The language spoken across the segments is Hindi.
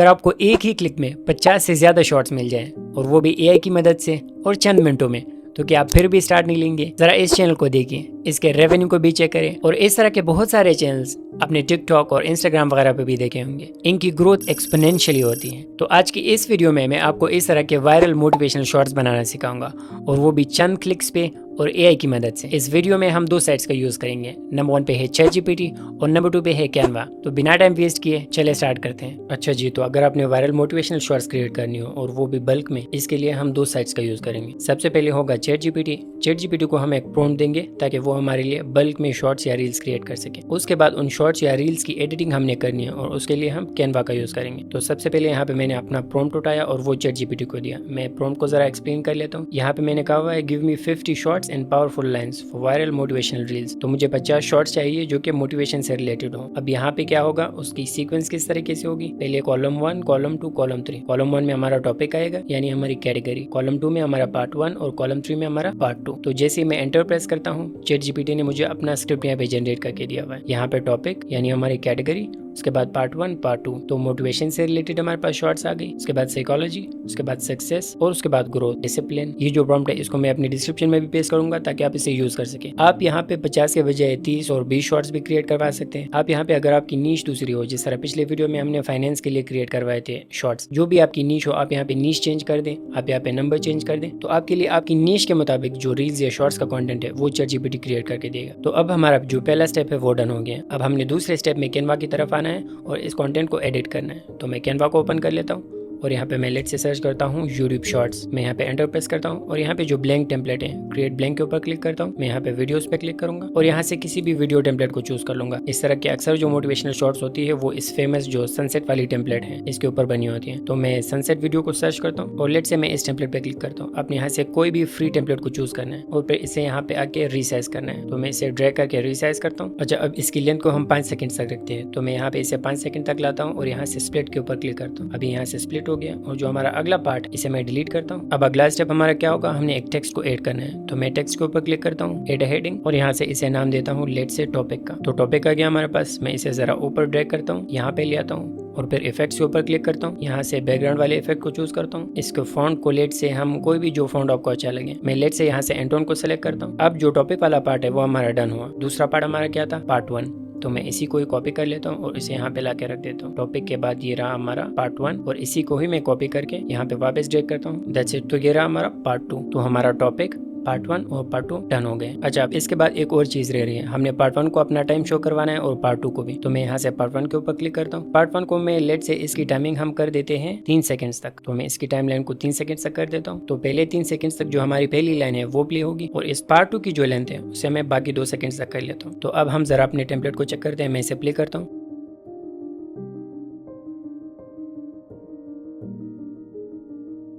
अगर आपको एक ही क्लिक में 50 से ज्यादा शॉर्ट्स मिल जाएं और वो भी एआई की मदद से और चंद मिनटों में, तो क्या आप फिर भी स्टार्ट नहीं लेंगे? जरा इस चैनल को देखिए, इसके रेवेन्यू को भी चेक करें और इस तरह के बहुत सारे चैनल्स अपने टिकटॉक और इंस्टाग्राम वगैरह पे भी देखे होंगे। इनकी ग्रोथ एक्सपोनेंशियली होती है। तो आज की इस वीडियो में मैं आपको इस तरह के वायरल मोटिवेशनल शॉर्ट्स बनाना सिखाऊंगा और वो भी चंद क्लिक्स पे और एआई की मदद से। इस वीडियो में हम 2 साइट्स का यूज करेंगे। नंबर 1 पे है ChatGPT और नंबर 2 पे है कैनवा। तो बिना टाइम वेस्ट किए चले स्टार्ट करते हैं। अच्छा जी, तो अगर आपने वायरल मोटिवेशनल शॉर्ट्स क्रिएट करनी हो और वो भी बल्क में, इसके लिए हम 2 साइट्स का यूज करेंगे। सबसे पहले होगा ChatGPT को हम एक प्रॉम्प्ट देंगे ताकि वो हमारे लिए बल्क में शॉर्ट्स या रील्स क्रिएट कर सके। उसके बाद उन शॉर्ट्स या रील्स की एडिटिंग हमने करनी है और उसके लिए हम कैनवा का यूज करेंगे। तो सबसे पहले यहाँ पे मैंने अपना प्रॉम्प्ट उठाया और वो ChatGPT को दिया। मैं प्रॉम्प्ट को जरा एक्सप्लेन कर लेता हूँ। यहाँ पे मैंने कहा हुआ है give me 50 shorts and powerful lines for viral motivational reels. तो मुझे 50 शॉर्ट्स चाहिए जो कि मोटिवेशन से रिलेटेड हो। अब यहाँ पे क्या होगा, उसकी सीक्वेंस किस तरीके से होगी। पहले कॉलम 1, कॉलम 2, कॉलम 3। कॉलम 1 में हमारा टॉपिक आएगा यानी हमारी कैटेगरी, कॉलम 2 में हमारा पार्ट 1 और कॉलम 3 में हमारा पार्ट 2। तो जैसे मैं एंटर प्रेस करता हूँ, ChatGPT ने मुझे अपना स्क्रिप्ट यहाँ पे जनरेट करके दिया हुआ है। यहाँ पे टॉपिक यानी हमारी कैटेगरी, उसके बाद पार्ट 1, पार्ट 2। तो मोटिवेशन से रिलेटेड हमारे पास शॉर्ट्स आ गई। उसके बाद साइकोलॉजी, उसके बाद सक्सेस और उसके बाद ग्रोथ, डिसिप्लिन। ये जो प्रॉम्प्ट है इसको मैं अपनी डिस्क्रिप्शन में भी पेस्ट करूंगा ताकि आप इसे यूज कर सके। आप यहाँ पे 50 के बजाय 30 और 20 शॉर्ट्स भी क्रिएट करवा सकते हैं। आप यहाँ पे अगर आपकी नीश दूसरी हो, जिस तरह पिछले वीडियो में हमने फाइनेंस के लिए क्रिएट करवाए थे शॉर्ट्स, जो भी आपकी नीश हो आप यहाँ पे नीश चेंज कर दें, आप यहाँ पे नंबर चेंज कर दें। तो आपके लिए आपकी नीश के मुताबिक जो रील्स या शॉर्ट्स का कंटेंट है वो ChatGPT क्रिएट करके देगा। तो अब हमारा जो पहला स्टेप है वो डन हो गया। अब हमने दूसरे स्टेप में कैनवा की तरफ आना है और इस कंटेंट को एडिट करना है। तो मैं कैनवा को ओपन कर लेता हूँ और यहाँ पे मैं लेट से सर्च करता हूँ यूट्यूब शॉर्ट्स। मैं यहाँ पे एंटर प्रेस करता हूँ और यहाँ पे जो ब्लैंक टेम्पलेट है क्रिएट ब्लैंक के ऊपर क्लिक करता हूँ। मैं यहाँ पे वीडियोस पे क्लिक करूंगा और यहाँ से किसी भी वीडियो टेम्पलेट को चूज कर लूंगा। इस तरह की अक्सर जो मोटिवेशनल शॉर्ट्स होती है वो इस फेमस जो सनसेट वाली टेम्पलेट है इसके ऊपर बनी होती है। तो मैं सनसेट वीडियो को सर्च करता हूँ और लेट से मैं इस टेम्पलेट पे क्लिक करता हूँ। अपने यहाँ से कोई भी फ्री टेम्पलेट को चूज करना है और फिर इसे यहाँ पे आके रिसाइज करना है। तो मैं इसे ड्रैग करके रिसाइज करता हूँ। अच्छा, अब इसकी लेंथ को हम 5 सेकंड तक रखते हैं। तो मैं यहाँ पे इसे 5 सेकंड तक लाता हूँ और यहाँ से स्प्लिट के ऊपर क्लिक करता हूँ। अभी यहाँ से स्प्लिट हो गया और जो हमारा अगला पार्ट इसे मैं डिलीट करता हूँ। अब अगला स्टेप हमारा क्या होगा, हमने एक टेक्स्ट को ऐड करना है। तो मैं टेक्स्ट के ऊपर क्लिक करता हूँ, ऐड हेडिंग, और यहाँ से इसे नाम देता हूँ लेट से टॉपिक का। तो टॉपिक आ गया हमारे पास। मैं इसे जरा ऊपर ड्रैग करता हूँ, यहाँ पे ले आता हूँ और फिर इफेक्ट्स के ऊपर क्लिक करता हूँ। यहाँ से बैकग्राउंड वाले इफेक्ट को चूज करता हूँ। इसको फॉन्ट को लेट से हम कोई भी जो फॉन्ट आपको अच्छा लगे, मैं लेट से यहाँ से एंटोन को सिलेक्ट करता हूँ। अब जो टॉपिक वाला पार्ट है वो हमारा डन हुआ। दूसरा पार्ट हमारा क्या था, पार्ट 1। तो मैं इसी को ही कॉपी कर लेता हूँ और इसे यहाँ पे लाके रख देता हूँ। टॉपिक के बाद ये रहा हमारा पार्ट 1 और इसी को ही मैं कॉपी करके यहाँ पे वापस ड्रैग करता हूँ। That's it. तो ये रहा हमारा पार्ट 2। तो हमारा टॉपिक पार्ट 1 और पार्ट 2 डन हो गए। अच्छा, अब इसके बाद एक और चीज रह रही है। हमने पार्ट 1 को अपना टाइम शो करवाना है और पार्ट 2 को भी। तो मैं यहाँ से पार्ट 1 के ऊपर क्लिक करता हूँ। पार्ट 1 को मैं लेट से इसकी टाइमिंग हम कर देते हैं 3 सेकंड्स तक। तो मैं इसकी टाइम लाइन को 3 सेकंड्स तक कर देता हूँ। तो पहले 3 सेकंड्स तक जो हमारी पहली लाइन है वो प्ले होगी और इस पार्ट 2 की जो लेंथ है उसे मैं बाकी 2 सेकंड्स तक कर लेता हूँ। तो अब हम जरा अपने टेम्पलेट को चेक करते हैं। मैं इसे प्ले करता हूँ।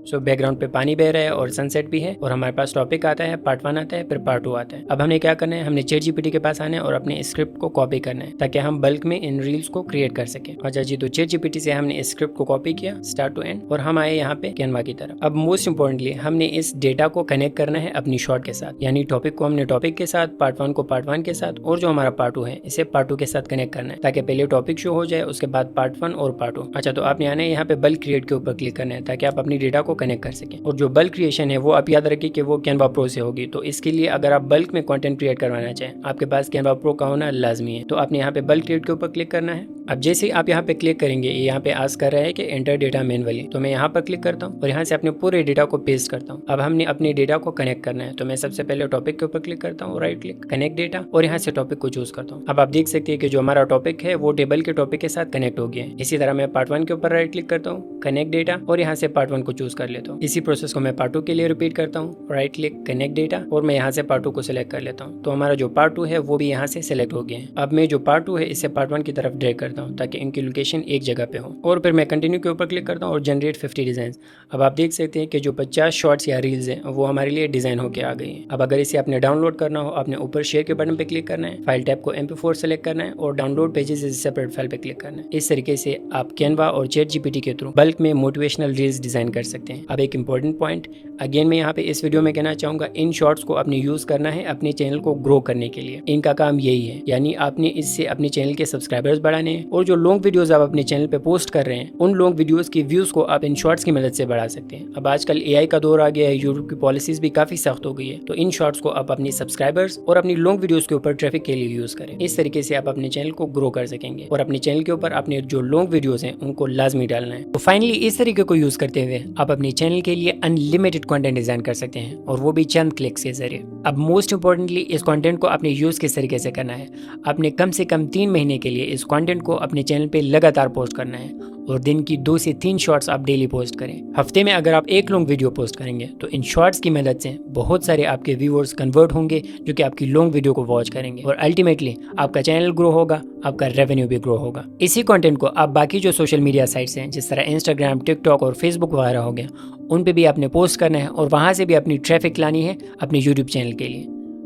सो बैकग्राउंड पे पानी बह रहा है और सनसेट भी है और हमारे पास टॉपिक आता है, पार्ट 1 आता है, फिर पार्ट 2 आता है। अब हमने क्या करना है, हमने ChatGPT के पास आना है और अपने स्क्रिप्ट को कॉपी करना है ताकि हम बल्क में इन रील्स को क्रिएट कर सके। अच्छा जी, तो ChatGPT से हमने इस स्क्रिप्ट को कॉपी किया स्टार्ट टू एंड और हम आए यहाँ पे कैनवा की तरफ। अब मोस्ट इंपॉर्टेंटली हमने इस डेटा को कनेक्ट करना है अपनी शॉर्ट के साथ, यानी टॉपिक को हमने टॉपिक के साथ, पार्ट 1 को पार्ट 1 के साथ और जो हमारा पार्ट 2 है इसे पार्ट 2 के साथ कनेक्ट करना है ताकि पहले टॉपिक शो हो जाए, उसके बाद पार्ट 1 और पार्ट 2। अच्छा, तो आपने आना है यहाँ पे बल्क क्रिएट के ऊपर क्लिक करना है ताकि आप अपनी डेटा को कनेक्ट कर सकें। और जो बल्क क्रिएशन है वो आप याद रखिए कि वो कैनवा प्रो से होगी। तो इसके लिए अगर आप बल्क में कंटेंट क्रिएट करवाना चाहें, आपके पास कैनवा प्रो का होना लाजमी है। तो आपने यहाँ पे बल्क क्रिएट के ऊपर क्लिक करना है। अब जैसे ही आप यहाँ पे क्लिक करेंगे, ये यहाँ पे आस्क कर रहा है कि एंटर डेटा मैन्युअली। तो मैं यहाँ पर क्लिक करता हूँ और यहाँ से अपने पूरे डेटा को पेस्ट करता हूँ। अब हमने अपने डेटा को कनेक्ट करना है। तो मैं सबसे पहले टॉपिक के ऊपर क्लिक करता हूँ, राइट क्लिक, कनेक्ट डेटा, और यहाँ से टॉपिक को चूज करता हूँ। अब आप देख सकते हैं कि जो हमारा टॉपिक है वो टेबल के टॉपिक के साथ कनेक्ट हो गया है। इसी तरह मैं पार्ट 1 के ऊपर राइट क्लिक करता हूँ, कनेक्ट डेटा, और यहाँ से पार्ट 1 को चूज कर लेता हूँ। इसी प्रोसेस को मैं पार्ट 2 के लिए रिपीट करता हूँ, राइट क्लिक, कनेक्ट डेटा, और मैं यहाँ से पार्ट 2 को सिलेक्ट कर लेता हूँ। तो हमारा जो पार्ट 2 है वो भी यहाँ से सिलेक्ट हो गया है। अब मैं जो पार्ट 2 है इसे पार्ट 1 की तरफ ड्रैग करता हूँ ताकि इनकी लोकेशन एक जगह पे हो, और फिर मैं कंटिन्यू के ऊपर क्लिक करता हूँ और जनरेट 50 डिजाइन। अब आप देख सकते हैं कि जो 50 शॉर्ट्स या रील्स हैं वो हमारे लिए डिजाइन होके आ गई है। अब अगर इसे आपने डाउनलोड करना हो, आपने ऊपर शेयर के बटन पे क्लिक करना है, फाइल टैब को MP4 सेलेक्ट करना है और डाउनलोड पेजेस इस सेपरेट फाइल पे क्लिक करना है। इस तरीके से आप कैनवा और ChatGPT के थ्रू बल्क में मोटिवेशनल रील्स डिजाइन कर सकते हैं। सकते हैं। अब एक इम्पॉर्टेंट पॉइंट अगेन मैं यहाँ पे इस वीडियो में कहना चाहूँगा, इन शॉर्ट्स को अपने यूज़ करना है अपने चैनल को ग्रो करने के लिए। इनका काम यही है, यानी आपने इससे अपने चैनल के सब्सक्राइबर्स बढ़ाने हैं और जो लॉन्ग वीडियोस आप अपने चैनल पे पोस्ट कर रहे हैं उन लॉन्ग वीडियोस की व्यूज़ को आप इन शॉर्ट्स की मदद से बढ़ा सकते हैं। अब आजकल AI का दौर आ गया है, यूट्यूब की पॉलिसीज भी काफ़ी सख्त हो गई है, तो इन शॉर्ट्स को आप अपनी सब्सक्राइबर्स और अपनी लॉन्ग वीडियोस के ऊपर ट्रैफिक के लिए यूज़ करें। इस तरीके से आप अपने चैनल को ग्रो कर सकेंगे और अपने चैनल के ऊपर अपने जो लॉन्ग वीडियोस हैं उनको लाजमी डालना है। तो फाइनली इस तरीके को यूज़ करते हुए आप अपने चैनल के लिए अनलिमिटेड कंटेंट डिजाइन कर सकते हैं और वो भी चंद क्लिक्स के जरिए। अब मोस्ट इंपॉर्टेंटली इस कंटेंट को अपने यूज़ किस तरीके से करना है। आपने कम से कम 3 महीने के लिए इस कंटेंट को अपने चैनल पे लगातार पोस्ट करना है और दिन की 2 से 3 शॉर्ट्स आप डेली पोस्ट करें। हफ्ते में अगर आप एक लॉन्ग वीडियो पोस्ट करेंगे तो इन शॉर्ट्स की मदद से बहुत सारे आपके व्यूअर्स कन्वर्ट होंगे जो कि आपकी लॉन्ग वीडियो को वॉच करेंगे और अल्टीमेटली आपका चैनल ग्रो होगा, आपका रेवेन्यू भी ग्रो होगा। इसी कंटेंट को आप बाकी जो सोशल मीडिया साइट्स हैं जिस तरह इंस्टाग्राम, टिकटॉक और फेसबुक वगैरह हो गया, उन पे भी आपने पोस्ट करना है और वहाँ से भी अपनी ट्रैफिक लानी है अपने यूट्यूब चैनल के लिए।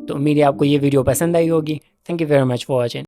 तो उम्मीद है आपको ये वीडियो पसंद आई होगी। Thank you very much for watching.